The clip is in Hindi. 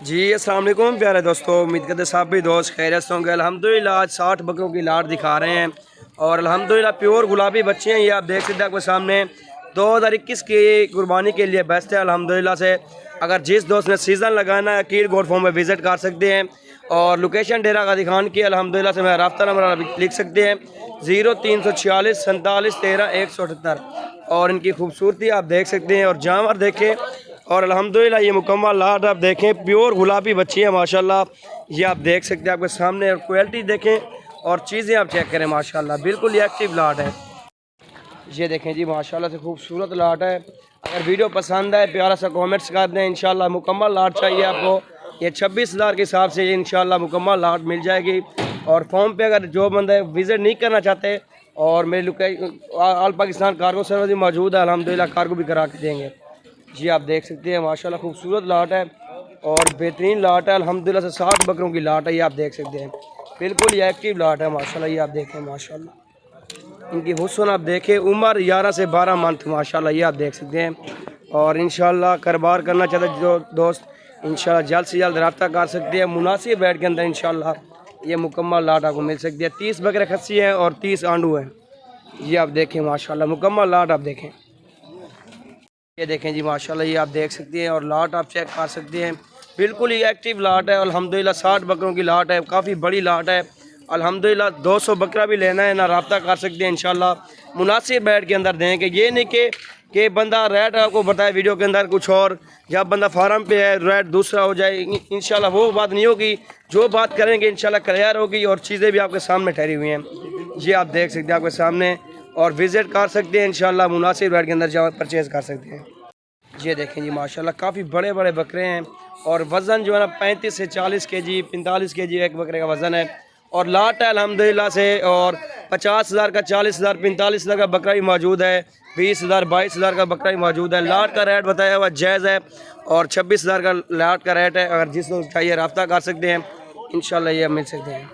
जी अस्सलाम वालेकुम प्यारे दोस्तों, उम्मीद करते सब भी दोस्त खैरियत से होंगे। अल्हम्दुलिल्लाह आज 60 बकरों की लाट दिखा रहे हैं और अल्हम्दुलिल्लाह प्योर गुलाबी बच्चे हैं। ये आप देख सकते हैं आपके सामने 2021 की कुर्बानी के लिए बेस्ट है अल्हम्दुलिल्लाह से। अगर जिस दोस्त ने सीज़न लगाना है कीर गोट फॉर्म में विज़िट कर सकते हैं और लोकेशन डेरा का दिखान की अल्हम्दुलिल्लाह से मेरा रब्ता नंबर लिख सकते हैं 0346 47 13 178 और इनकी खूबसूरती आप देख सकते हैं और जानवर देखें और अल्हम्दुलिल्लाह ये मुकम्मल लाट आप देखें प्योर गुलाबी बच्ची है माशाल्लाह। ये आप देख सकते हैं आपके सामने और क्वालिटी देखें और चीज़ें आप चेक करें माशाल्लाह बिल्कुल ये एक्टिव लाट है। ये देखें जी माशाल्लाह से खूबसूरत लाट है। अगर वीडियो पसंद आए प्यारा सा कमेंट्स कर दें। इंशाल्लाह मुकम्मल लाट चाहिए आपको ये 26,000 के हिसाब से इंशाल्लाह मुकम्मल लाट मिल जाएगी। और फॉर्म पे अगर जो बंदे विज़िट नहीं करना चाहते और मेरे ऑल पाकिस्तान कार्गो सर्विस भी मौजूद है अल्हम्दुलिल्लाह कार्गो भी करा के देंगे। जी आप देख सकते हैं माशाल्लाह खूबसूरत लाट है और बेहतरीन लाट है अल्हम्दुलिल्लाह से 60 बकरों की लाट है। ये आप देख सकते हैं बिल्कुल ये एक्टिव लाट है माशाल्लाह। ये आप देखें माशाल्लाह इनकी हुस्न आप देखें उम्र 11 से 12 मंथ माशाल्लाह। ये आप देख सकते हैं और इंशाल्लाह कारोबार करना चाहते जो दोस्त इंशाल्लाह जल्द से जल्द रब्ता कर सकते हैं। मुनासिब रेट के अंदर इंशाल्लाह ये मुकम्मल लाट आपको मिल सकती है। 30 बकरे खस्सी हैं और 30 आंडू हैं। ये आप देखें माशाल्लाह मुकम्मल लाट आप देखें। ये देखें जी माशाल्लाह ये आप देख सकते हैं और लाट आप चेक कर सकते हैं बिल्कुल ही एक्टिव लाट है अल्हम्दुलिल्लाह। 60 बकरों की लाट है, काफ़ी बड़ी लाट है अल्हम्दुलिल्लाह। 200 बकरा भी लेना है ना रब्ता कर सकते हैं इंशाल्लाह मुनासिब रेट के अंदर देंगे। ये नहीं कि बंदा रेट आपको बताए वीडियो के अंदर कुछ और जब बंदा फार्म पे है रेट दूसरा हो जाए इंशाल्लाह वो बात नहीं होगी। जो बात करेंगे इंशाल्लाह क्लियर होगी और चीज़ें भी आपके सामने ठहरी हुई हैं। ये आप देख सकते हैं आपके सामने और विज़िट कर सकते हैं इंशाल्लाह मुनासिब रेट के अंदर जाओ परचेज़ कर सकते हैं। ये देखें जी माशाल्लाह काफ़ी बड़े बड़े बकरे हैं और वज़न जो है ना 35 से 40 केजी 45 केजी एक बकरे का वज़न है और लाट है अल्हम्दुलिल्लाह से। और 50,000 का 40,000 45,000 का बकरा भी मौजूद है, 20,000 22,000 का बकरा भी मौजूद है। लाट का रेट बताया हुआ जायज़ है और 26,000 का लाट का रेट है। अगर जिस लोग चाहिए रब्ता कर सकते हैं इंशाल्लाह ये मिल सकते हैं।